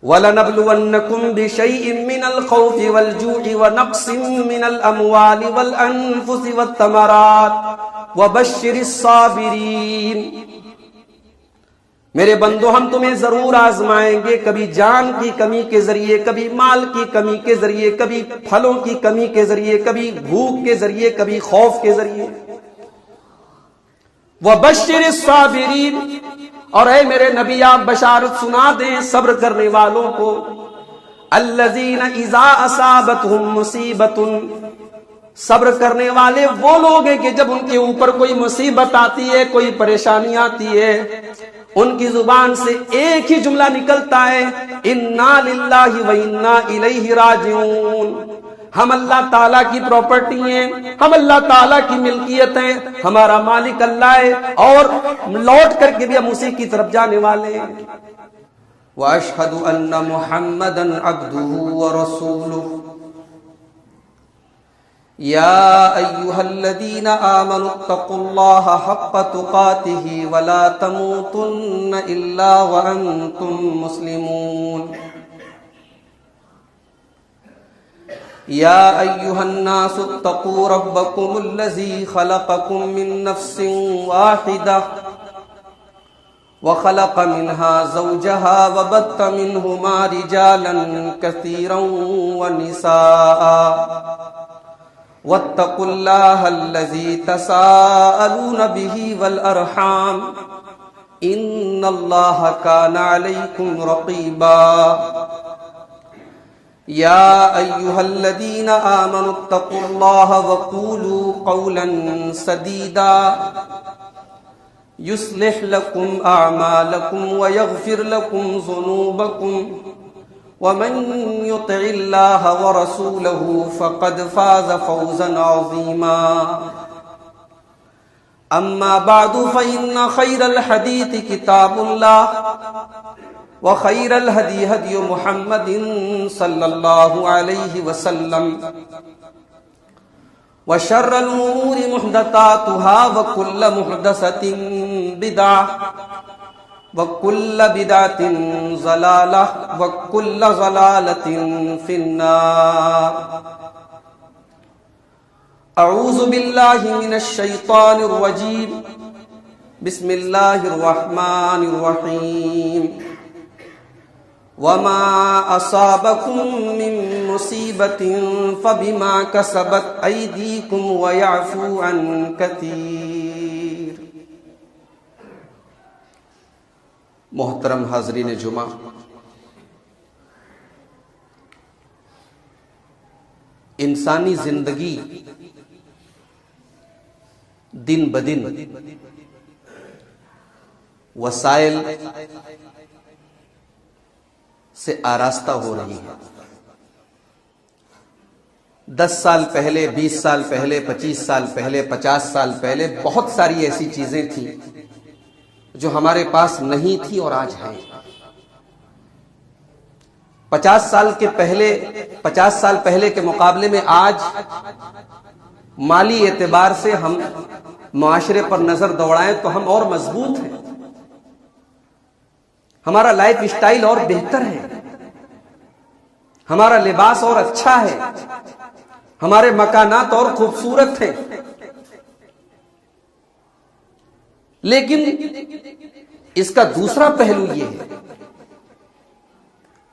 وَلَنَبْلُوَنَّكُمْ بِشَيْءٍ مِّنَ الْخَوْفِ وَالْجُوعِ وَنَقْصٍ مِّنَ الْأَمْوَالِ وَالْأَنفُسِ وَالثَّمَرَاتِ وَبَشِّرِ الصَّابِرِينَ۔ میرے بندو، ہم تمہیں ضرور آزمائیں گے، کبھی جان کی کمی کے ذریعے، کبھی مال کی کمی کے ذریعے، کبھی پھلوں کی کمی کے ذریعے، کبھی بھوک کے ذریعے، کبھی خوف کے ذریعے۔ وَبَشِّرِ الصَّابِرِينَ، اور اے میرے نبی آپ بشارت سنا دیں صبر کرنے والوں کو۔ الَّذِينَ إِذَا أَصَابَتْهُمْ مُصِيبَةٌ، صبر کرنے والے وہ لوگ ہیں کہ جب ان کے اوپر کوئی مصیبت آتی ہے، کوئی پریشانی آتی ہے، ان کی زبان سے ایک ہی جملہ نکلتا ہے، اِنَّا لِلَّهِ وَإِنَّا إِلَيْهِ راجعون۔ ہم اللہ تعالیٰ کی پراپرٹی ہیں، ہم اللہ تعالیٰ کی ملکیت ہیں، ہمارا مالک اللہ ہے، اور لوٹ کر کے بھی ہم اسی کی طرف جانے والے ہیں۔ وَأَشْهَدُ أَنَّ مُحَمَّدًا عَبْدُهُ وَرَسُولُهُ۔ يَا أَيُّهَا الَّذِينَ آمَنُوا اتَّقُوا اللَّهَ حَقَّ تُقَاتِهِ وَلَا تَمُوتُنَّ إِلَّا وَأَنْتُمْ مُسْلِمُونَ۔ يَا أَيُّهَا النَّاسُ اتَّقُوا رَبَّكُمُ الَّذِي خَلَقَكُم مِّن نَّفْسٍ وَاحِدَةٍ وَخَلَقَ مِنْهَا زَوْجَهَا وَبَثَّ مِنْهُمَا رِجَالًا كَثِيرًا وَنِسَاءً وَاتَّقُوا اللَّهَ الَّذِي تَسَاءَلُونَ بِهِ وَالْأَرْحَامَ إِنَّ اللَّهَ كَانَ عَلَيْكُمْ رَقِيبًا۔ يَا أَيُّهَا الَّذِينَ آمَنُوا اتَّقُوا اللَّهَ وَقُولُوا قَوْلًا سَدِيدًا يُصْلِحْ لَكُمْ أَعْمَالَكُمْ وَيَغْفِرْ لَكُمْ ذُنُوبَكُمْ وَمَن يُطِعِ اللَّهَ وَرَسُولَهُ فَقَدْ فَازَ فَوْزًا عَظِيمًا۔ أَمَّا بَعْدُ فَإِنَّ خَيْرَ الْحَدِيثِ كِتَابُ اللَّهِ وَخَيْرَ الْهَدْيِ هَدْيُ مُحَمَّدٍ صَلَّى اللَّهُ عَلَيْهِ وَسَلَّمَ وَشَرَّ الْأُمُورِ مُحْدَثَاتُهَا وَكُلَّ مُحْدَثَةٍ بِدْعَةٌ وَكُلَّ بِدْعَةٍ ضَلَالَةٌ وَكُلَّ ضَلَالَةٍ فِي النَّارِ۔ اعوذ باللہ من الشیطان الرجیم، بسم اللہ الرحمن الرحیم۔ وما اصابکم من مصیبت فبما کسبت ایدیکم ویعفو عن کثیر۔ محترم حاضرین جمعہ، انسانی زندگی دن بدن وسائل سے آراستہ ہو رہی ہے۔ 10 سال پہلے، 20 سال پہلے، 25 سال پہلے، 50 سال پہلے بہت ساری ایسی چیزیں تھیں جو ہمارے پاس نہیں تھی اور آج ہیں۔ 50 سال پہلے کے مقابلے میں آج مالی اعتبار سے ہم معاشرے پر نظر دوڑائیں تو ہم اور مضبوط ہیں، ہمارا لائف اسٹائل اور بہتر ہے، ہمارا لباس اور اچھا ہے، ہمارے مکانات اور خوبصورت ہیں۔ لیکن اس کا دوسرا پہلو یہ ہے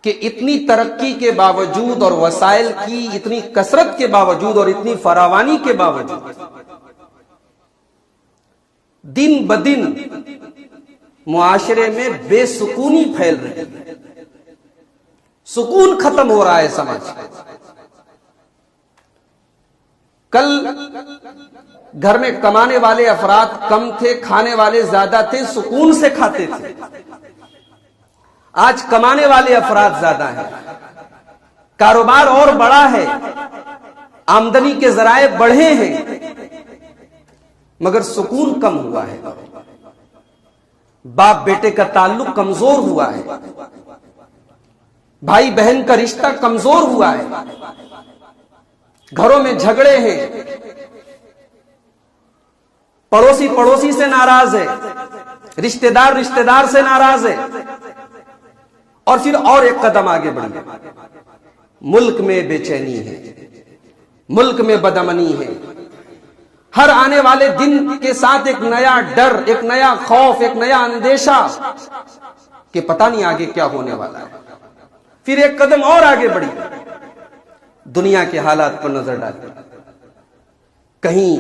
کہ اتنی ترقی کے باوجود اور وسائل کی اتنی کثرت کے باوجود اور اتنی فراوانی کے باوجود دن بدن معاشرے میں بے سکونی پھیل رہی ہے، سکون ختم ہو رہا ہے سماج۔ کل گھر میں کمانے والے افراد کم تھے، کھانے والے زیادہ تھے، سکون سے کھاتے تھے۔ آج کمانے والے افراد زیادہ ہیں، کاروبار اور بڑا ہے، آمدنی کے ذرائع بڑھے ہیں، مگر سکون کم ہوا ہے۔ باپ بیٹے کا تعلق کمزور ہوا ہے، بھائی بہن کا رشتہ کمزور ہوا ہے، گھروں میں جھگڑے ہیں، پڑوسی پڑوسی سے ناراض ہے، رشتہ دار سے ناراض ہے، اور پھر اور ایک قدم آگے بڑھی، ملک میں بے چینی ہے، ملک میں بدامنی ہے، ہر آنے والے دن کے ساتھ ایک نیا ڈر، ایک نیا خوف، ایک نیا اندیشہ کہ پتہ نہیں آگے کیا ہونے والا ہے۔ پھر ایک قدم اور آگے بڑھی، دنیا کے حالات پر نظر ڈالی، کہیں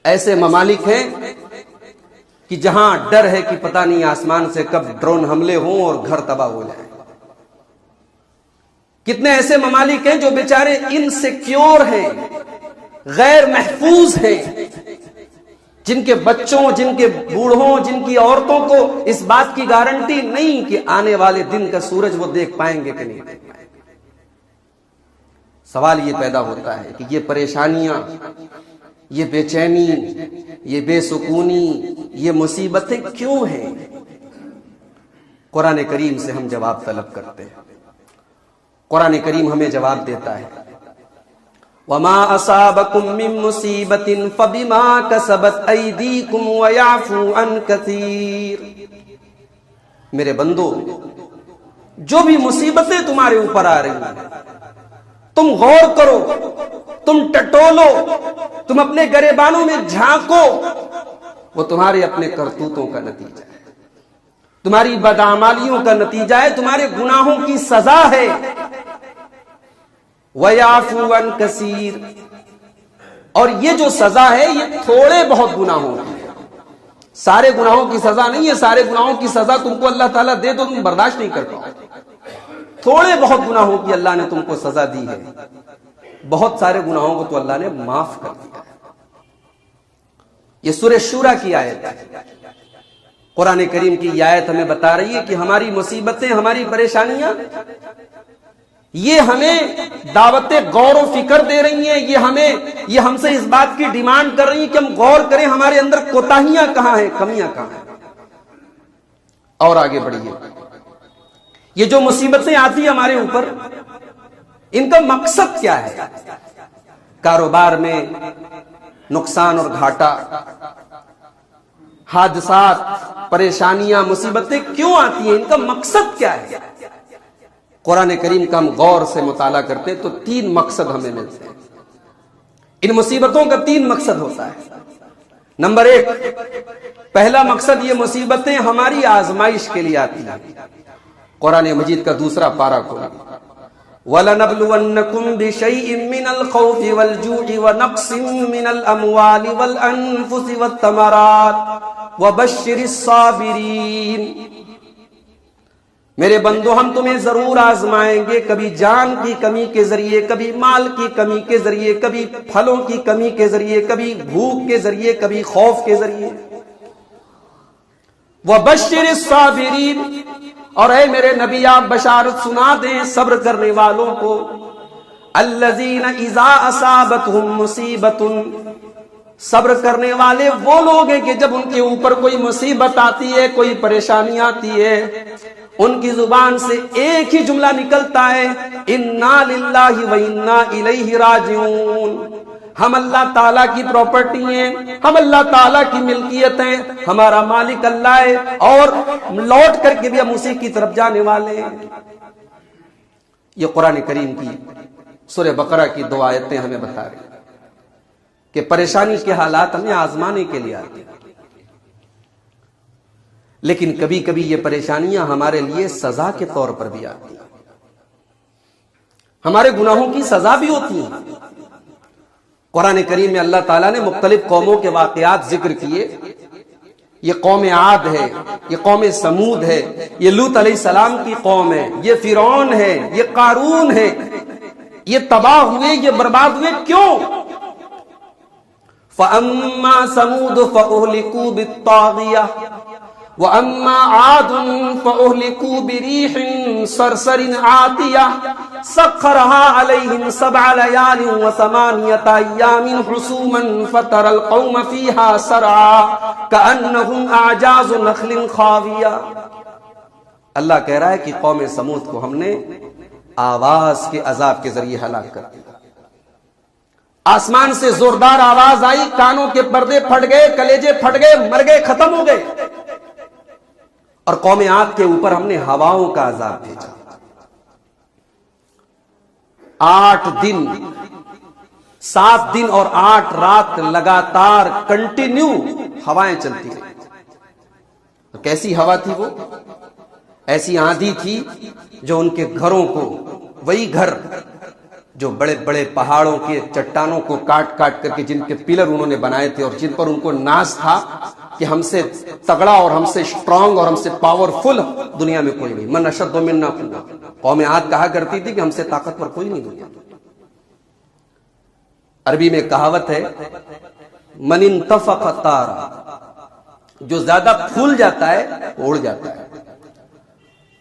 ایسے ممالک ہیں کہ جہاں ڈر ہے کہ پتہ نہیں آسمان سے کب ڈرون حملے ہوں اور گھر تباہ ہو جائیں۔ کتنے ایسے ممالک ہیں جو بیچارے انسیکیور ہیں، غیر محفوظ ہیں، جن کے بچوں، جن کے بوڑھوں، جن کی عورتوں کو اس بات کی گارنٹی نہیں کہ آنے والے دن کا سورج وہ دیکھ پائیں گے کہ نہیں دیکھ پائیں گے۔ سوال یہ پیدا ہوتا ہے کہ یہ پریشانیاں، یہ بے چینی، یہ بے سکونی، یہ مصیبتیں کیوں ہیں؟ قرآن کریم سے ہم جواب طلب کرتے ہیں۔ قرآن کریم ہمیں جواب دیتا ہے، وَمَا أَصَابَكُم مِّن مُّصِيبَةٍ فَبِمَا كَسَبَتْ أَيْدِيكُمْ وَيَعْفُو عَن كَثِيرٍ۔ میرے بندو، جو بھی مصیبتیں تمہارے اوپر آ رہی ہیں، تم غور کرو، تم ٹٹولو، تم اپنے گریبانوں میں جھانکو، وہ تمہارے اپنے کرتوتوں کا نتیجہ ہے، تمہاری بدعمالیوں کا نتیجہ ہے، تمہارے گناہوں کی سزا ہے۔ وَيَعْفُو عَن كَثِيرٍ، اور یہ جو سزا ہے یہ تھوڑے بہت گناہوں کی ہے، سارے گناہوں کی سزا نہیں ہے۔ سارے گناہوں کی سزا تم کو اللہ تعالیٰ دے تو تم برداشت نہیں کر پاؤ، تھوڑے بہت گناہوں کی اللہ نے تم کو سزا دی ہے، بہت سارے گناہوں کو تو اللہ نے معاف کر دیا ہے۔ یہ سورہ شورى کی آیت ہے۔ قرآن کریم کی یہ آیت ہمیں بتا رہی ہے کہ ہماری مصیبتیں، ہماری پریشانیاں، یہ ہمیں دعوت غور و فکر دے رہی ہیں، یہ ہم سے اس بات کی ڈیمانڈ کر رہی ہیں کہ ہم غور کریں ہمارے اندر کوتاہیاں کہاں ہیں، کمیاں کہاں ہیں۔ اور آگے بڑھیے، یہ جو مصیبتیں آتی ہیں ہمارے اوپر، ان کا مقصد کیا ہے؟ کاروبار میں نقصان اور گھاٹا، حادثات، پریشانیاں، مصیبتیں کیوں آتی ہیں؟ ان کا مقصد کیا ہے؟ قرآن کریم کا ہم غور سے مطالعہ کرتے ہیں تو 3 مقصد ہمیں ملتے ہیں۔ ان مصیبتوں کا 3 مقصد ہوتا ہے۔ نمبر 1، پہلا مقصد، یہ مصیبتیں ہماری آزمائش کے لیے آتی ہیں۔ قرآن مجید کا دوسرا پارہ کھولیں، وَلَنَبْلُوَنَّكُمْ بِشَيْءٍ مِّنَ الْخَوْفِ وَالْجُوعِ وَنَقْصٍ مِّنَ الْأَمْوَالِ وَالْأَنفُسِ وَالثَّمَرَاتِ وَبَشِّرِ الصَّابِرِينَ۔ میرے بندو، ہم تمہیں ضرور آزمائیں گے، کبھی جان کی کمی کے ذریعے، کبھی مال کی کمی کے ذریعے، کبھی پھلوں کی کمی کے ذریعے، کبھی بھوک کے ذریعے، کبھی خوف کے ذریعے۔ وَبَشِّرِ الصَّابِرِينَ، اور اے میرے نبی آپ بشارت سنا دیں صبر کرنے والوں کو، الَّذِينَ إِذَا أَصَابَتْهُم مُّصِيبَةٌ، صبر کرنے والے وہ لوگ ہیں کہ جب ان کے اوپر کوئی مصیبت آتی ہے، کوئی پریشانی آتی ہے، ان کی زبان سے ایک ہی جملہ نکلتا ہے، اِنَّا لِلَّهِ وَإِنَّا إِلَيْهِ رَاجِعُونَ۔ ہم اللہ تعالیٰ کی پراپرٹی ہیں، ہم اللہ تعالیٰ کی ملکیت ہیں، ہمارا مالک اللہ ہے، اور لوٹ کر کے بھی ہم اسی کی طرف جانے والے ہیں۔ یہ قرآن کریم کی سورہ بقرہ کی 2 آیتیں ہمیں بتا رہی ہیں کہ پریشانی کے حالات ہمیں آزمانے کے لیے آتے ہیں، لیکن کبھی کبھی یہ پریشانیاں ہمارے لیے سزا کے طور پر بھی آتی ہیں، ہمارے گناہوں کی سزا بھی ہوتی ہیں۔ قرآن کریم میں اللہ تعالیٰ نے مختلف قوموں کے واقعات ذکر کیے۔ یہ قوم عاد ہے، یہ قوم سمود ہے، یہ لوط علیہ السلام کی قوم ہے، یہ فرعون ہے، یہ قارون ہے، یہ تباہ ہوئے، یہ برباد ہوئے، کیوں؟ فَأَمَّا ثَمُودُ فَأُهْلِكُوا بِالطَّاغِيَةِ وَأَمَّا عَادٌ فَأُهْلِكُوا بِرِيحٍ صَرْصَرٍ عَاتِيَةٍ سَخَّرَهَا عَلَيْهِمْ 7 لَيَالٍ و8 أَيَّامٍ حُسُومًا فَتَرَى الْقَوْمَ فِيهَا سَرْعَىٰ كَأَنَّهُمْ أَعْجَازُ نَخْلٍ خَاوِيَةٍ۔ اللہ کہہ رہا ہے کہ قوم سمود کو ہم نے آواز کے عذاب کے ذریعے ہلاک کر دیا۔ آسمان سے زوردار آواز آئی، کانوں کے پردے پھٹ گئے، کلیجے پھٹ گئے، مر گئے، ختم ہو گئے۔ اور قوم عاد کے اوپر ہم نے ہواؤں کا عذاب بھیجا. 8 دن 7 دن اور 8 رات لگاتار کنٹینیو ہوائیں چلتی رہی. تو کیسی ہوا تھی وہ؟ ایسی آندھی تھی جو ان کے گھروں کو، وہی گھر جو بڑے بڑے پہاڑوں کے چٹانوں کو کاٹ کاٹ کر کے جن کے پلر انہوں نے بنائے تھے اور جن پر ان کو ناز تھا کہ ہم سے تگڑا اور ہم سے اسٹرانگ اور ہم سے پاورفل دنیا میں کوئی نہیں. من اشد منا قوة. قوم عاد کہا کرتی تھی کہ ہم سے طاقتور کوئی نہیں دنیا میں. عربی میں کہاوت ہے من انتفخ طار، جو زیادہ پھول جاتا ہے اڑ جاتا ہے.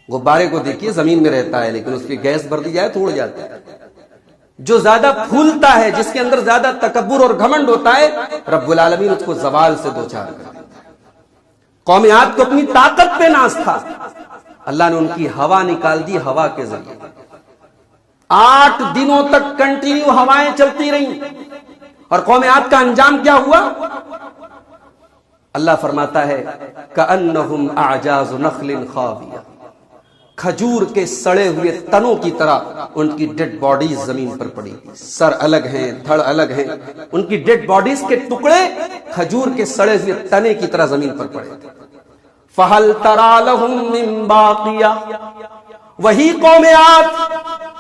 غبارے کو دیکھیے زمین میں رہتا ہے لیکن اس کی گیس بھر دی جائے تو اڑ جاتا ہے. جو زیادہ پھولتا ہے، جس کے اندر زیادہ تکبر اور گھمنڈ ہوتا ہے، رب العالمین اس کو زوال سے دوچار کر دیتا ہے. قوم عاد کو اپنی طاقت پہ ناز تھا، اللہ نے ان کی ہوا نکال دی. ہوا کے ذریعے 8 دنوں تک کنٹینیو ہوائیں چلتی رہیں. اور قوم عاد کا انجام کیا ہوا؟ اللہ فرماتا ہے کأنہم اعجاز نخل خاویہ، کھجور کے سڑے ہوئے تنوں کی طرح ان کی ڈیڈ باڈیز زمین پر پڑی. سر الگ ہیں، دھڑ الگ ہیں، ان کی ڈیڈ باڈیز کے ٹکڑے کھجور کے سڑے ہوئے تنے کی طرح زمین پر پڑے. فہل تری لہم من باقیہ. وہی قوم عاد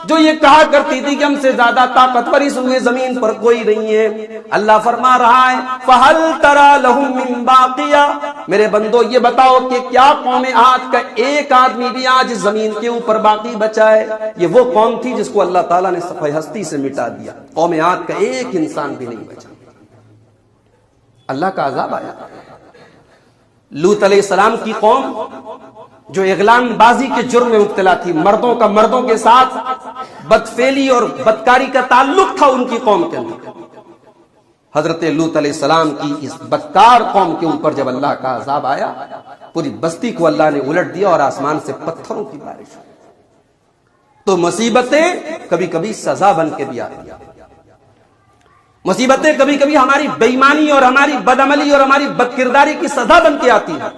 جو یہ کہا کرتی تھی کہ ہم سے زیادہ طاقتور اس ہوئے زمین پر کوئی نہیں ہے، اللہ فرما رہا ہے فہل تری لہم من باقیہ. میرے بندو یہ بتاؤ کہ کیا قوم عاد کا ایک آدمی بھی آج زمین کے اوپر باقی بچا ہے؟ یہ وہ قوم تھی جس کو اللہ تعالیٰ نے صفحہ ہستی سے مٹا دیا. قوم عاد کا ایک انسان بھی نہیں بچا. اللہ کا عذاب آیا. لوط علیہ السلام کی قوم جو اغلام بازی کے جرم میں مبتلا تھی، مردوں کا مردوں کے ساتھ بدفعلی اور بدکاری کا تعلق تھا ان کی قوم کے اندر. حضرت لوط علیہ السلام کی اس بدکار قوم کے اوپر جب اللہ کا عذاب آیا، پوری بستی کو اللہ نے الٹ دیا اور آسمان سے پتھروں کی بارش. تو مصیبتیں کبھی کبھی سزا بن کے بھی آتی ہیں. مصیبتیں کبھی کبھی ہماری بے ایمانی اور ہماری بدعملی اور ہماری بدکرداری کی سزا بن کے آتی ہیں.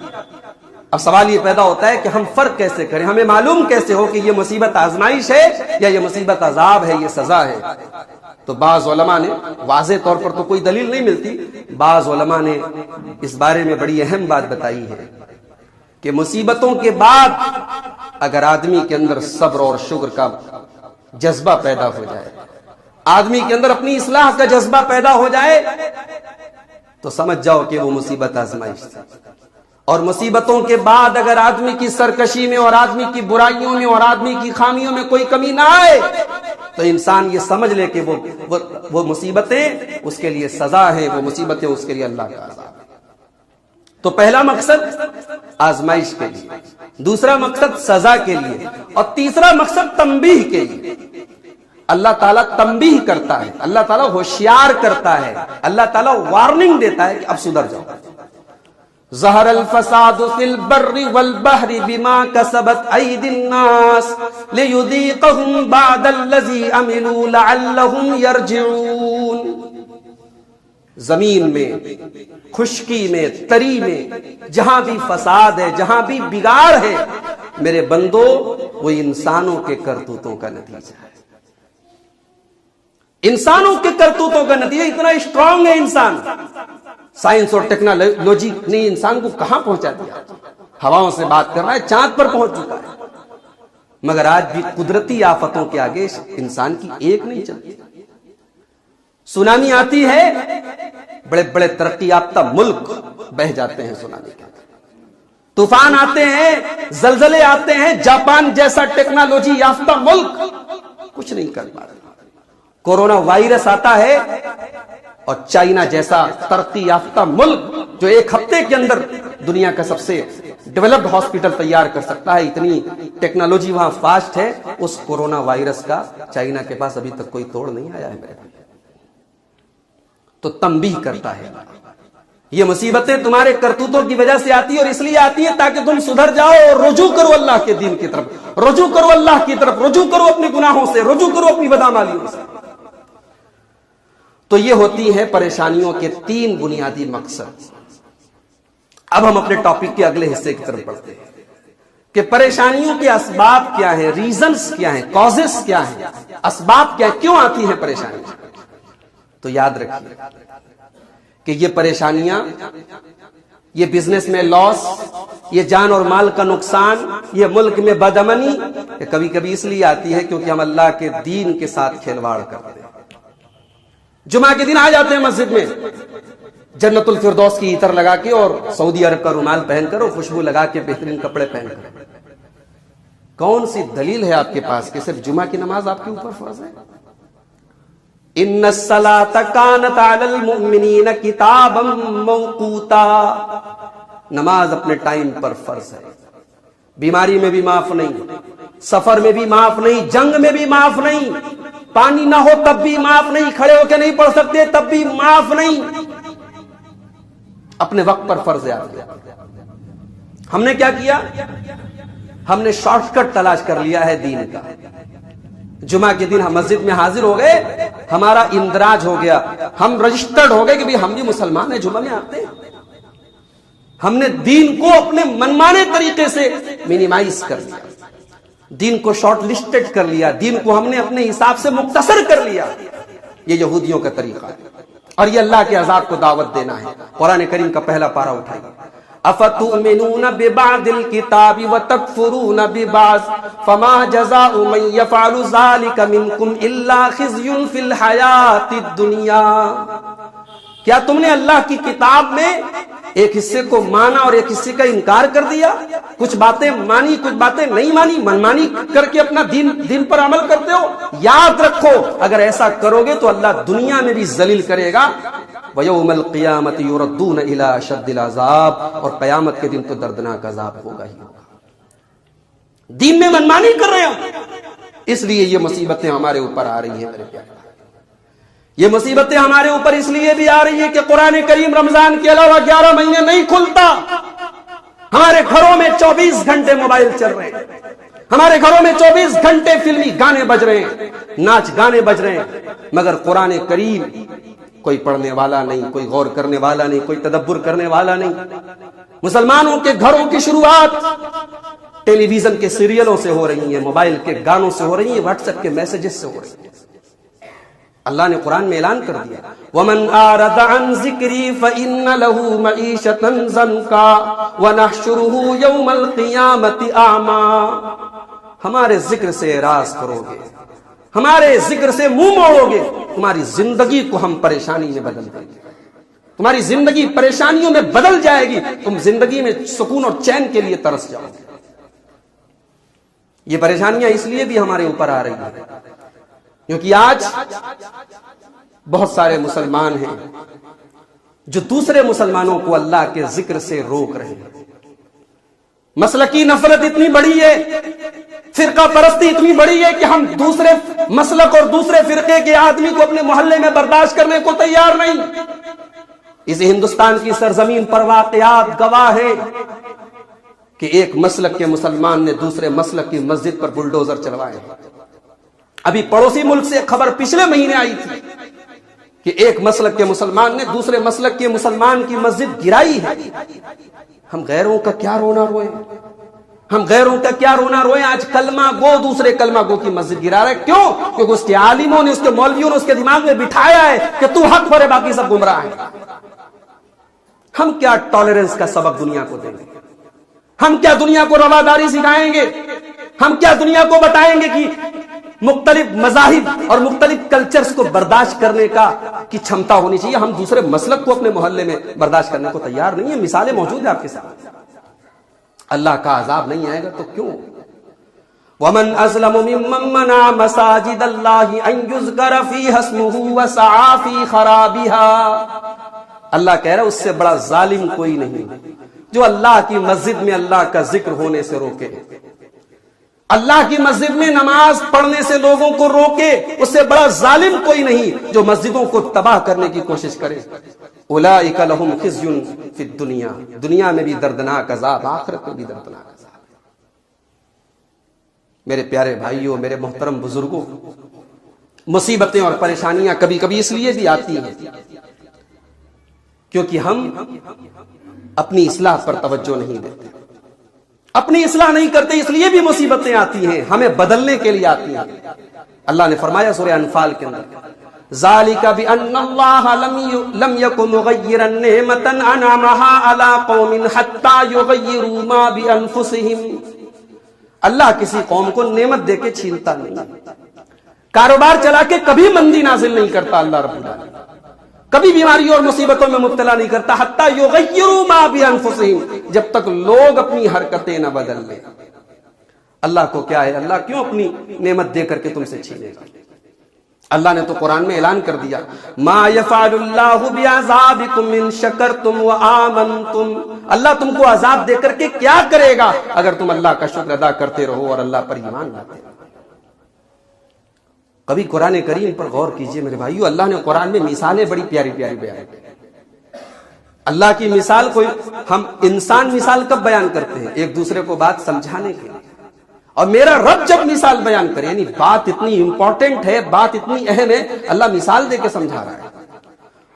اب سوال یہ پیدا ہوتا ہے کہ ہم فرق کیسے کریں؟ ہمیں معلوم کیسے ہو کہ یہ مصیبت آزمائش ہے یا یہ مصیبت عذاب ہے، یہ سزا ہے؟ تو بعض علماء نے، واضح طور پر تو کوئی دلیل نہیں ملتی، بعض علماء نے اس بارے میں بڑی اہم بات بتائی ہے کہ مصیبتوں کے بعد اگر آدمی کے اندر صبر اور شکر کا جذبہ پیدا ہو جائے، آدمی کے اندر اپنی اصلاح کا جذبہ پیدا ہو جائے، تو سمجھ جاؤ کہ وہ مصیبت آزمائش ہے. اور مصیبتوں کے بعد اگر آدمی کی سرکشی میں اور آدمی کی برائیوں میں اور آدمی کی خامیوں میں کوئی کمی نہ آئے تو انسان یہ سمجھ لے کہ وہ مصیبتیں اس کے لیے سزا ہے، وہ مصیبتیں اس کے لیے اللہ کا عذاب ہے. تو پہلا مقصد آزمائش کے لیے، دوسرا مقصد سزا کے لیے، اور تیسرا مقصد تنبیہ کے لیے. اللہ تعالیٰ تنبیہ کرتا ہے، اللہ تعالیٰ ہوشیار کرتا ہے، اللہ تعالیٰ وارننگ دیتا ہے کہ اب سدھر جاؤ. ظہر الفساد فی البر والبحر بما کسبت ایدی الناس لیذیقہم بعد الذی عملوا لعلہم یرجعون. زمین میں، خشکی میں، تری میں جہاں بھی فساد ہے، جہاں بھی بگاڑ ہے، میرے بندو وہ انسانوں کے کرتوتوں کا نتیجہ ہے. انسانوں کے کرتوتوں کا نتیجہ. اتنا اسٹرانگ ہے انسان، سائنس اور ٹیکنالوجی نے انسان کو کہاں پہنچا دیا. ہواؤں سے بات کر رہا ہے، چاند پر پہنچ چکا ہے، مگر آج بھی قدرتی آفتوں کے آگے انسان کی ایک نہیں چلتی. سونامی آتی ہے، بڑے بڑے ترقی یافتہ ملک بہ جاتے ہیں سونامی کے. طوفان آتے ہیں، زلزلے آتے ہیں، جاپان جیسا ٹیکنالوجی یافتہ ملک کچھ نہیں کر پا رہا. کورونا وائرس آتا ہے اور چائنا جیسا ترقی یافتہ ملک جو ایک ہفتے کے اندر دنیا کا سب سے ڈیولپڈ ہاسپٹل تیار کر سکتا ہے، اتنی ٹیکنالوجی وہاں فاسٹ ہے، اس کورونا وائرس کا چائنا کے پاس ابھی تک کوئی توڑ نہیں آیا ہے. تو تنبیہ کرتا ہے یہ مصیبتیں تمہارے کرتوتوں کی وجہ سے آتی ہے، اور اس لیے آتی ہے تاکہ تم سدھر جاؤ اور رجوع کرو اللہ کے دین کی طرف، رجوع کرو اللہ کی طرف، رجوع کرو اپنے گناہوں سے، رجوع کرو اپنی بدعمالیوں سے. تو یہ ہوتی ہیں پریشانیوں کے 3 بنیادی مقصد. اب ہم اپنے ٹاپک کے اگلے حصے کی طرف بڑھتے ہیں. کہ پریشانیوں کے اسباب کیا ہیں، ریزنز کیا ہیں، کازز کیا ہیں، اسباب کیا ہیں، کیوں آتی ہیں پریشانی، تو یاد رکھیے کہ یہ پریشانیاں، یہ بزنس میں لاس، یہ جان اور مال کا نقصان، یہ ملک میں بدامنی، یہ کبھی کبھی اس لیے آتی ہے کیونکہ ہم اللہ کے دین کے ساتھ کھلواڑ کرتے ہیں۔ جمعہ کے دن آ جاتے ہیں مسجد میں جنت الفردوس کی عطر لگا کے اور سعودی عرب کا رومال پہن کر اور خوشبو لگا کے بہترین کپڑے پہن کر، کون سی دلیل ہے آپ کے پاس کہ صرف جمعہ کی نماز آپ کے اوپر فرض ہے؟ ان الصلاۃ کانت علی المؤمنین کتابا موقوتا، نماز اپنے ٹائم پر فرض ہے، بیماری میں بھی معاف نہیں، سفر میں بھی معاف نہیں، جنگ میں بھی معاف نہیں، پانی نہ ہو تب بھی معاف نہیں، کھڑے ہو کے نہیں پڑھ سکتے تب بھی معاف نہیں، اپنے وقت پر فرض ہے آپ کے۔ ہم نے کیا کیا؟ ہم نے شارٹ کٹ تلاش کر لیا ہے دین کا۔ جمعہ کے دن ہم مسجد میں حاضر ہو گئے، ہمارا اندراج ہو گیا، ہم رجسٹرڈ ہو گئے کہ بھی ہم بھی مسلمان ہیں، جمعہ میں آتے ہیں۔ ہم نے دین کو اپنے منمانے طریقے سے مینیمائز کر لیا، دین کو شارٹ لسٹڈ کر لیا، دین کو ہم نے اپنے حساب سے مختصر کر لیا۔ یہ یہودیوں کا طریقہ ہے اور یہ اللہ کے عذاب کو دعوت دینا ہے۔ قرآن کریم کا پہلا پارہ اٹھائیے، افتؤمنون ببعض الكتاب وتکفرون ببعض فما جزاء من يفعل ذلك منكم الا خزي في الحیاۃ الدنیا، کیا تم نے اللہ کی کتاب میں ایک حصے کو مانا اور ایک حصے کا انکار کر دیا؟ کچھ باتیں مانی کچھ باتیں نہیں مانی، منمانی کر کے اپنا دین پر عمل کرتے ہو؟ یاد رکھو اگر ایسا کرو گے تو اللہ دنیا میں بھی ذلیل کرے گا، وَيَوْمَ الْقِيَامَةِ يُرَدُّونَ إِلَىٰ أَشَدِّ الْعَذَابِ، اور قیامت کے دن تو دردناک عذاب ہوگا ہی ہوگا۔ دین میں منمانی کر رہے ہو، اس لیے یہ مصیبتیں ہمارے اوپر آ رہی ہیں میرے پیارے۔ یہ مصیبتیں ہمارے اوپر اس لیے بھی آ رہی ہیں کہ قرآن کریم رمضان کے علاوہ 11 مہینے نہیں کھلتا، ہمارے گھروں میں 24 گھنٹے موبائل چل رہے ہیں، ہمارے گھروں میں 24 گھنٹے فلمی گانے بج رہے ہیں، ناچ گانے بج رہے ہیں، مگر قرآن کریم کوئی پڑھنے والا نہیں، کوئی غور کرنے والا نہیں، کوئی تدبر کرنے والا نہیں۔ مسلمانوں کے گھروں کی شروعات ٹیلی ویژن کے سیریلوں سے ہو رہی ہیں، موبائل کے گانوں سے ہو رہی ہیں، واٹس ایپ کے میسجز سے ہو رہی ہیں۔ اللہ نے قرآن میں اعلان کر دیا، وَمَنْ أَعْرَضَ عَنْ ذِكْرِي فَإِنَّ لَهُ مَعِيشَةً ضَنْكًا وَنَحْشُرُهُ يَوْمَ الْقِيَامَةِ أَعْمَىٰ، ہمارے ذکر سے اعراض کرو گے، ہمارے ذکر سے منہ موڑو گے، تمہاری زندگی کو ہم پریشانی میں بدل دیں گے، تمہاری زندگی پریشانیوں میں بدل جائے گی، تم زندگی میں سکون اور چین کے لیے ترس جاؤ گے۔ یہ پریشانیاں اس لیے بھی ہمارے اوپر آ رہی ہیں کیونکہ آج بہت سارے مسلمان ہیں جو دوسرے مسلمانوں کو اللہ کے ذکر سے روک رہے ہیں۔ مسلکی نفرت اتنی بڑی ہے، فرقہ پرستی اتنی بڑی ہے کہ ہم دوسرے مسلک اور دوسرے فرقے کے آدمی کو اپنے محلے میں برداشت کرنے کو تیار نہیں۔ اس ہندوستان کی سرزمین پر واقعات گواہ ہیں کہ ایک مسلک کے مسلمان نے دوسرے مسلک کی مسجد پر بلڈوزر چلوائے۔ ابھی پڑوسی ملک سے خبر پچھلے مہینے آئی تھی کہ ایک مسلک کے مسلمان نے دوسرے مسلک کے مسلمان کی مسجد گرائی ہے۔ ہم غیروں کا کیا رونا روئے، ہم غیروں کا کیا رونا روئے، آج کلمہ گو دوسرے کلمہ گو کی مسجد گرا رہا ہے۔ کیوں؟ کیونکہ اس کے عالموں نے، اس کے مولویوں نے اس کے دماغ میں بٹھایا ہے کہ تو حق پر ہے، باقی سب گمراہ ہیں۔ ہم کیا ٹالرنس کا سبق دنیا کو دیں گے؟ ہم کیا دنیا کو رواداری سکھائیں گے؟ ہم کیا دنیا کو بتائیں گے کہ مختلف مذاہب اور مختلف کلچرز کو برداشت کرنے کی چھمتا ہونی چاہیے؟ ہم دوسرے مسلک کو اپنے محلے میں برداشت کرنے کو تیار نہیں ہیں۔ مثالیں موجود ہیں آپ کے ساتھ۔ اللہ کا عذاب نہیں آئے گا تو کیوں؟ وَمَنْ أَظْلَمُ مِمَّن مَّنَعَ مَسَاجِدَ اللَّهِ أَن يُذْكَرَ فِيهَا اسْمُهُ وَسَعَىٰ فِي خَرَابِهَا، اللہ کہہ رہا ہے اس سے بڑا ظالم کوئی نہیں جو اللہ کی مسجد میں اللہ کا ذکر ہونے سے روکے، اللہ کی مسجد میں نماز پڑھنے سے لوگوں کو روکے، اس سے بڑا ظالم کوئی نہیں جو مسجدوں کو تباہ کرنے کی کوشش کرے۔ اولئک لہم خزی فی الدنیا، دنیا میں بھی دردناک عذاب، آخرت میں بھی دردناک عذاب۔ میرے پیارے بھائیوں، میرے محترم بزرگوں، مصیبتیں اور پریشانیاں کبھی کبھی اس لیے بھی آتی ہیں کیونکہ ہم اپنی اصلاح پر توجہ نہیں دیتے، اپنی اصلاح نہیں کرتے، اس لیے بھی مصیبتیں آتی ہیں، ہمیں بدلنے کے لیے آتی ہیں۔ اللہ نے فرمایا سورہ انفال کے اندر، ذالک بان اللہ لم یکن مغیرا نعمتا انعمها علی قوم حتی یغیروا ما بانفسہم۔ اللہ کسی قوم کو نعمت دے کے چھینتا نہیں، کاروبار چلا کے کبھی مندی نازل نہیں کرتا اللہ رب العالمین، کبھی بیماریوں اور مصیبتوں میں مبتلا نہیں کرتا، حتی یغیروا ما بانفسہم، جب تک لوگ اپنی حرکتیں نہ بدل لیں۔ اللہ کو کیا ہے، اللہ کیوں اپنی نعمت دے کر کے تم سے چھینے گا؟ اللہ نے تو قرآن میں اعلان کر دیا، ما یفعل اللہ بعذابکم ان شکرتم وآمنتم، اللہ تم کو عذاب دے کر کے کیا کرے گا اگر تم اللہ کا شکر ادا کرتے رہو اور اللہ پر ایمان لاتے رہو۔ کبھی قرآن کریم پر غور کیجئے میرے بھائیو، اللہ نے قرآن میں مثالیں بڑی پیاری پیاری بیان کی۔ اللہ کی مثال کوئی، ہم انسان مثال کب بیان کرتے ہیں؟ ایک دوسرے کو بات سمجھانے کے لیے، اور میرا رب جب مثال بیان کرے، یعنی بات اتنی امپورٹنٹ ہے، بات اتنی اہم ہے، اللہ مثال دے کے سمجھا رہا ہے۔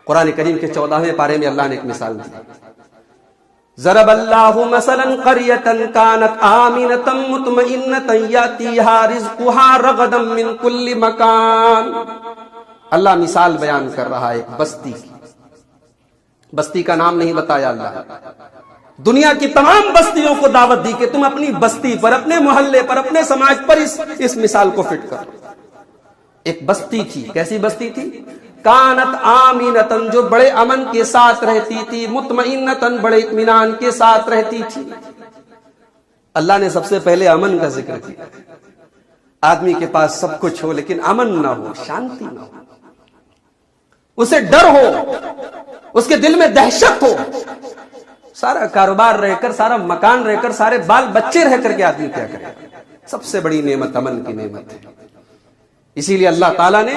قرآن کریم کے 14ویں پارے میں اللہ نے ایک مثال دی، ضرب اللہ مثلا قریۃ کانت آمنۃ مطمئنۃ یاتیہا رزقہا رغدا من کل مکان۔ اللہ مثال بیان کر رہا ہے ایک بستی کی، بستی کا نام نہیں بتایا اللہ، دنیا کی تمام بستیوں کو دعوت دی کہ تم اپنی بستی پر، اپنے محلے پر، اپنے سماج پر اس مثال کو فٹ کرو۔ ایک بستی تھی، کیسی بستی تھی؟ کانت آمینتن، جو بڑے امن کے ساتھ رہتی تھی، مطمئنتن، بڑے اطمینان کے ساتھ رہتی تھی۔ اللہ نے سب سے پہلے امن کا ذکر کیا۔ آدمی کے پاس سب کچھ ہو لیکن امن نہ ہو، شانتی نہ ہو، اسے ڈر ہو، اس کے دل میں دہشت ہو، سارا کاروبار رہ کر، سارا مکان رہ کر، سارے بال بچے رہ کر کے آدمی کیا کرے؟ سب سے بڑی نعمت امن کی نعمت ہے۔ اسی لیے اللہ تعالیٰ نے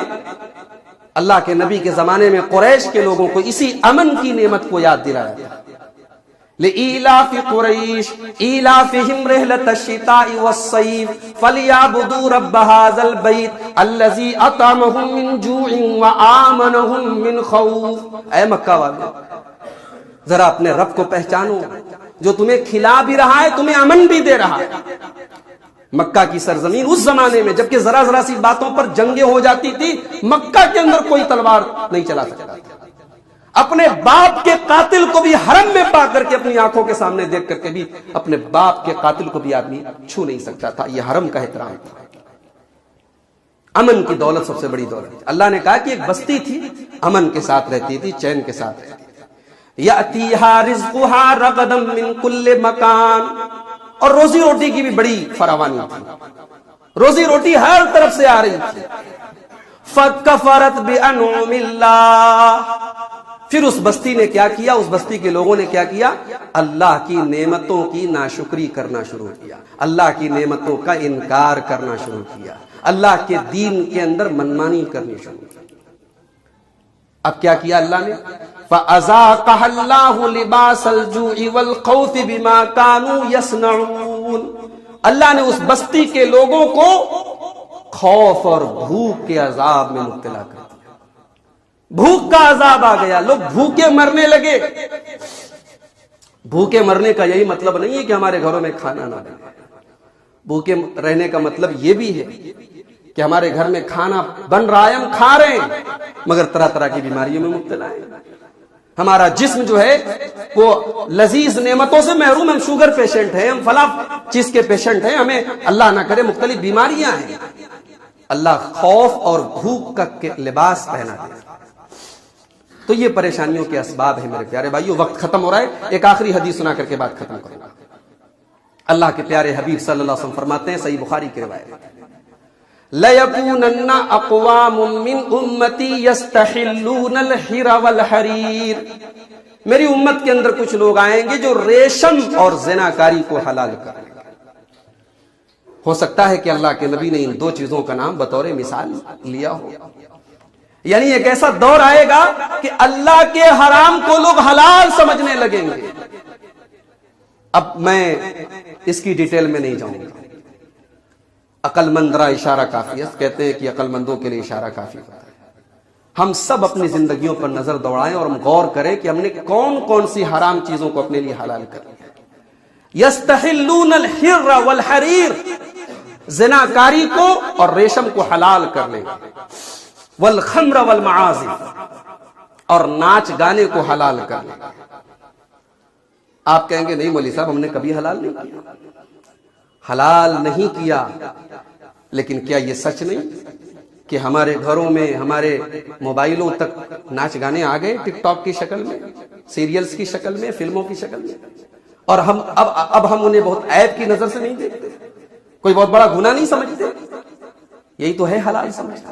اللہ کے نبی کے زمانے میں قریش کے لوگوں کو اسی امن کی نعمت کو یاد دلایا تھا۔ لِإِيلَافِ قُرَيْشٍ إِيلَافِهِمْ رِحْلَةَ الشِّتَاءِ وَالصَّيْفِ فَلْيَعْبُدُوا رَبَّ هَٰذَا الْبَيْتِ الَّذِي أَطْعَمَهُم مِّن جُوعٍ وَآمَنَهُم مِّن خَوْفٍ۔ اے مکہ والے، ذرا اپنے رب کو پہچانو جو تمہیں کھلا بھی رہا ہے، تمہیں امن بھی دے رہا ہے۔ مکہ کی سرزمین اس زمانے میں جبکہ ذرا ذرا سی باتوں پر جنگیں ہو جاتی تھی، مکہ کے اندر کوئی تلوار نہیں چلا سکتا تھا۔ اپنے باپ کے قاتل کو بھی حرم میں پا کر کے، اپنی آنکھوں کے سامنے دیکھ کر کے بھی اپنے باپ کے قاتل کو بھی آدمی چھو نہیں سکتا تھا۔ یہ حرم کا احترام تھا۔ امن کی دولت سب سے بڑی دولت۔ اللہ نے کہا کہ ایک بستی تھی، امن کے ساتھ رہتی تھی، چین کے ساتھ رہتی تھی۔ یأتیہا رزقہا رغدا من کل مکان، اور روزی روٹی کی بھی بڑی فراوانی تھی، روزی روٹی ہر طرف سے آ رہی تھی۔ فَكَفَرَتْ بِأَنْعُمِ اللَّهِ، پھر اس بستی نے کیا کیا، اس بستی کے لوگوں نے کیا کیا؟ اللہ کی نعمتوں کی ناشکری کرنا شروع کیا، اللہ کی نعمتوں کا انکار کرنا شروع کیا، اللہ کے دین کے اندر منمانی کرنی شروع کی۔ اب کیا کیا اللہ نے؟ فَأَذَاقَهَا اللَّهُ لِبَاسَ الْجُوعِ وَالْخَوْفِ بِمَا كَانُوا يَصْنَعُونَ، اللہ نے اس بستی کے لوگوں کو خوف اور بھوک کے عذاب میں مبتلا کر دیا۔ بھوک کا عذاب آ گیا، لوگ بھوکے مرنے لگے۔ بھوکے مرنے کا یہی مطلب نہیں ہے کہ ہمارے گھروں میں کھانا نہ بنے۔ بھوکے رہنے کا مطلب یہ بھی ہے کہ ہمارے گھر میں کھانا بن رہا ہے، ہم کھا رہے ہیں، مگر طرح طرح کی بیماریوں میں مبتلا ہیں۔ ہمارا جسم جو ہے وہ لذیذ نعمتوں سے محروم، ہم شوگر پیشنٹ ہیں، ہم فلاں چیز کے پیشنٹ ہیں، ہمیں اللہ نہ کرے مختلف بیماریاں ہیں۔ اللہ خوف اور بھوک کا لباس پہنا دے۔ تو یہ پریشانیوں کے اسباب ہیں میرے پیارے بھائیو۔ وقت ختم ہو رہا ہے، ایک آخری حدیث سنا کر کے بات ختم کروں گا۔ اللہ کے پیارے حبیب صلی اللہ علیہ وسلم فرماتے ہیں، صحیح بخاری کی روایت، لَيَكُونَنَّ أَقْوَامٌ مِّنْ أُمَّتِي يَسْتَحِلُّونَ الْحِرَ وَالْحَرِيرَ، میری امت کے اندر کچھ لوگ آئیں گے جو ریشم اور زناکاری کو حلال کریں گے۔ ہو سکتا ہے کہ اللہ کے نبی نے ان دو چیزوں کا نام بطور مثال لیا ہو، یعنی ایک ایسا دور آئے گا کہ اللہ کے حرام کو لوگ حلال سمجھنے لگیں گے۔ اب میں اس کی ڈیٹیل میں نہیں جاؤں گا، عقل مند را اشارہ کافی ہے، کہتے ہیں کہ عقل مندوں کے لیے اشارہ کافی ہوتا ہے۔ ہم سب اپنی زندگیوں پر نظر دوڑائیں اور ہم غور کریں کہ ہم نے کون کون سی حرام چیزوں کو اپنے لیے حلال کر لیا۔ یستحلون الحر والحریر، زناکاری کو اور ریشم کو حلال کر لیں گے، والخمر والمعازف، اور ناچ گانے کو حلال کر لیں گے۔ آپ کہیں گے نہیں مولوی صاحب ہم نے کبھی حلال نہیں کیا، حلال نہیں کیا، لیکن کیا یہ سچ نہیں کہ ہمارے گھروں میں، ہمارے موبائلوں تک ناچ گانے آ گئے، ٹک ٹاک کی شکل میں، سیریلز کی شکل میں، فلموں کی شکل میں، اور ہم اب ہم انہیں بہت عیب کی نظر سے نہیں دیکھتے، کوئی بہت بڑا گناہ نہیں سمجھتے؟ یہی تو ہے حلال سمجھنا۔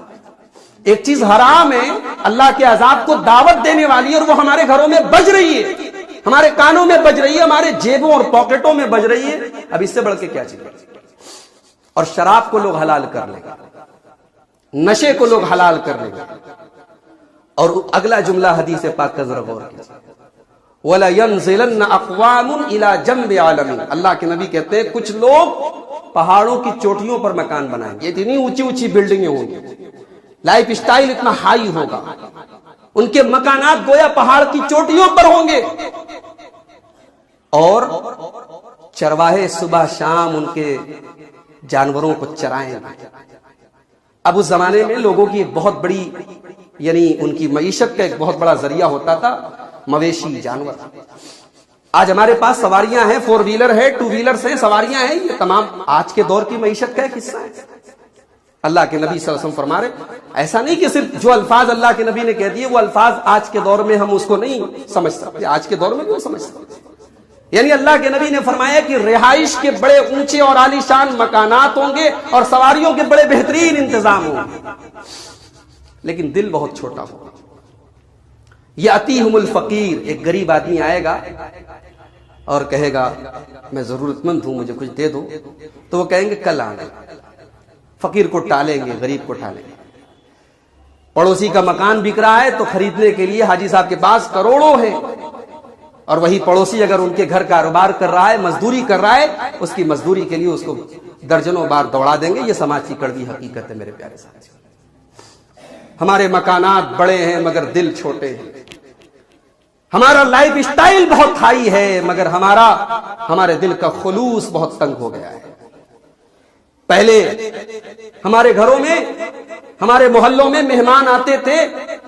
ایک چیز حرام ہے، اللہ کے عذاب کو دعوت دینے والی، اور وہ ہمارے گھروں میں بج رہی ہے، ہمارے کانوں میں بج رہی ہے، ہمارے جیبوں اور پاکٹوں میں بج رہی ہے۔ اب اس سے بڑھ کے کیا چیز؟ اور شراب کو لوگ حلال کر لیں گے، نشے کو لوگ حلال کر لیں گے۔ اور اگلا جملہ حدیث پاک کا ذرا غور کیجیے، وَلَيَنزِلَنَّ أَقْوَامٌ إِلَى جَنبِ عَالَمٍ، اللہ کے نبی کہتے ہیں کچھ لوگ پہاڑوں کی چوٹیوں پر مکان بنائیں گے، اتنی اونچی اونچی بلڈنگیں ہوں گی، لائف اسٹائل اتنا ہائی ہوگا، ان کے مکانات گویا پہاڑ کی چوٹیوں پر ہوں گے، اور چرواہے صبح شام ان کے جانوروں کو چرائیں گے۔ اب اس زمانے میں لوگوں کی ایک بہت بڑی، یعنی ان کی معیشت کا ایک بہت بڑا ذریعہ ہوتا تھا مویشی، جانور۔ آج ہمارے پاس سواریاں ہیں، 4 ویلر ہے، 2 ویلرز ہیں، سواریاں ہیں، یہ تمام آج کے دور کی معیشت کا ایک حصہ ہے۔ اللہ کے نبی صلی اللہ علیہ وسلم فرما رہے ایسا نہیں کہ صرف جو الفاظ اللہ کے نبی نے کہہ دیے وہ الفاظ آج کے دور میں ہم اس کو نہیں سمجھ سکتے، آج کے دور میں بھی وہ سمجھ سکتے۔ یعنی اللہ کے نبی نے فرمایا کہ رہائش کے بڑے اونچے اور عالیشان مکانات ہوں گے اور سواریوں کے بڑے بہترین انتظام ہوں گے، لیکن دل بہت چھوٹا ہوگا۔ یاتیہم الفقیر، ایک غریب آدمی آئے گا اور کہے گا میں ضرورت مند ہوں، مجھے کچھ دے دو، تو وہ کہیں گے کل آنا۔ فقیر کو ٹالیں گے، غریب کو ٹالیں گے۔ پڑوسی کا مکان بک رہا ہے تو خریدنے کے لیے حاجی صاحب کے پاس کروڑوں ہیں، اور وہی پڑوسی اگر ان کے گھر کاروبار کر رہا ہے، مزدوری کر رہا ہے، اس کی مزدوری کے لیے اس کو درجنوں بار دوڑا دیں گے۔ یہ سماج کی کڑوی حقیقت ہے میرے پیارے ساتھی۔ ہمارے مکانات بڑے ہیں مگر دل چھوٹے ہیں، ہمارا لائف اسٹائل بہت ہائی ہے مگر ہمارے دل کا خلوص بہت تنگ ہو گیا ہے۔ پہلے ہمارے گھروں میں، ہمارے محلوں میں مہمان آتے تھے،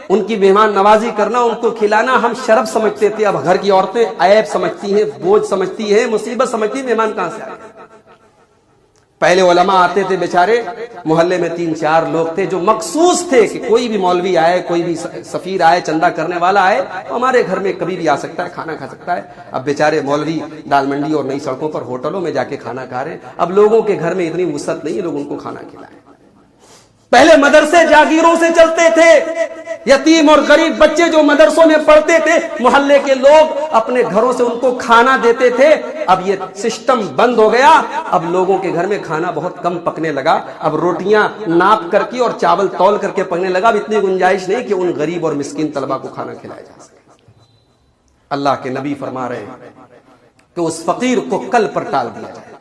ان کی مہمان نوازی کرنا، ان کو کھلانا ہم شرف سمجھتے تھے۔ اب گھر کی عورتیں عیب سمجھتی ہیں، بوجھ سمجھتی ہیں، مصیبت سمجھتی ہیں، مہمان کہاں سے آئے۔ پہلے علماء آتے تھے بیچارے، محلے میں 3-4 لوگ تھے جو مخصوص تھے کہ کوئی بھی مولوی آئے، کوئی بھی سفیر آئے، چندہ کرنے والا آئے تو ہمارے گھر میں کبھی بھی آ سکتا ہے، کھانا کھا سکتا ہے۔ اب بیچارے مولوی دال منڈی اور نئی سڑکوں پر ہوٹلوں میں جا کے کھانا کھا رہے ہیں۔ اب لوگوں کے گھر میں اتنی وسعت نہیں ہے لوگ ان کو کھانا کھلائیں۔ پہلے مدرسے جاگیروں سے چلتے تھے، یتیم اور غریب بچے جو مدرسوں میں پڑھتے تھے، محلے کے لوگ اپنے گھروں سے ان کو کھانا دیتے تھے۔ اب یہ سسٹم بند ہو گیا، اب لوگوں کے گھر میں کھانا بہت کم پکنے لگا، اب روٹیاں ناپ کر کے اور چاول تول کر کے پکنے لگا۔ اب اتنی گنجائش نہیں کہ ان غریب اور مسکین طلبہ کو کھانا کھلایا جا سکے۔ اللہ کے نبی فرما رہے ہیں کہ اس فقیر کو کل پر ٹال دیا جائے،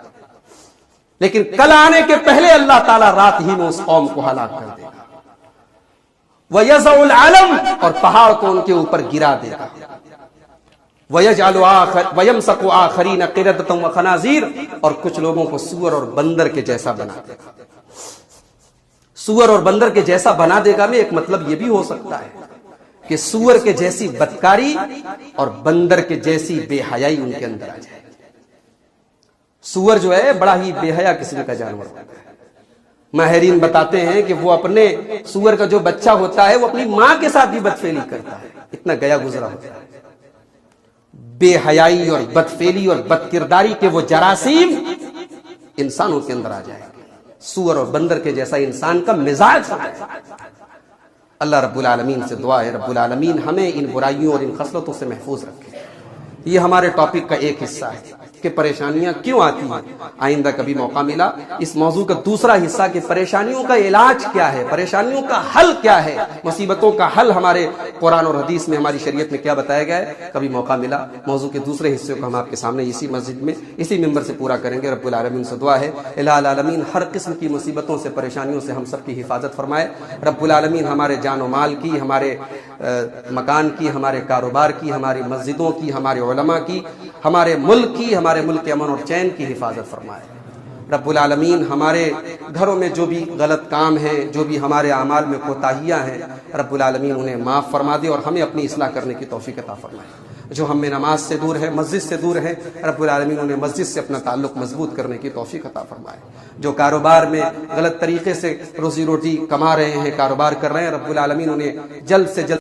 لیکن کل آنے کے پہلے اللہ تعالیٰ رات ہی میں اس قوم کو ہلاک کر دے گا۔ وَيَزَعُ الْعَلَمْ، اور پہاڑ کو ان کے اوپر گرا دے گا۔ وَيَمْسَقُ آخَرِينَ قِرَدَةً وَخَنَازِيرَ، اور کچھ لوگوں کو سور اور بندر کے جیسا بنا دے گا۔ سور اور بندر کے جیسا بنا دے گا میں ایک مطلب یہ بھی ہو سکتا ہے کہ سور کے جیسی بدکاری اور بندر کے جیسی بے حیائی ان کے اندر آ جائے۔ سور جو ہے بڑا ہی بے حیا قسم کا جانور ہوتا ہے۔ ماہرین بتاتے ہیں کہ وہ اپنے سور کا جو بچہ ہوتا ہے وہ اپنی ماں کے ساتھ بھی بدفعلی کرتا ہے، اتنا گیا گزرا ہوتا ہے۔ بے حیائی اور بدفعلی اور بد کرداری کے وہ جراثیم انسانوں کے اندر آ جائیں گے۔ سور اور بندر کے جیسا انسان کا مزاج ہوتا ہے۔ اللہ رب العالمین سے دعا ہے رب العالمین ہمیں ان برائیوں اور ان خصلتوں سے محفوظ رکھے۔ یہ ہمارے ٹاپک کا ایک حصہ ہے کہ پریشانیاں کیوں آتی ہیں۔ آئندہ کبھی موقع ملا اس موضوع کا دوسرا حصہ کہ پریشانیوں کا علاج کیا ہے، پریشانیوں کا حل کیا ہے، مصیبتوں کا حل ہمارے قرآن اور حدیث میں، ہماری شریعت میں کیا بتایا گیا ہے۔ کبھی موقع ملا موضوع کے دوسرے حصے کو ہم آپ کے سامنے اسی مسجد میں اسی ممبر سے پورا کریں گے۔ رب العالمین سے دعا ہے الہ العالمین ہر قسم کی مصیبتوں سے، پریشانیوں سے ہم سب کی حفاظت فرمائے۔ رب العالمین ہمارے جان و مال کی، ہمارے مکان کی، ہمارے کاروبار کی، ہماری مسجدوں کی، ہمارے علماء کی ہمارے ملک کی، ہمارے ملک کے امن اور چین کی حفاظت فرمائے۔ رب العالمین ہمارے گھروں میں جو بھی غلط کام ہیں، جو بھی ہمارے اعمال میں کوتاہیاں ہیں، رب العالمین انہیں معاف فرما دے اور ہمیں اپنی اصلاح کرنے کی توفیق عطا فرمائے۔ جو ہم میں نماز سے دور ہے، مسجد سے دور ہے، رب العالمین انہیں مسجد سے اپنا تعلق مضبوط کرنے کی توفیق عطا فرمائے۔ جو کاروبار میں غلط طریقے سے روزی روٹی کما رہے ہیں، کاروبار کر رہے ہیں، رب العالمین انہیں جلد سے جلد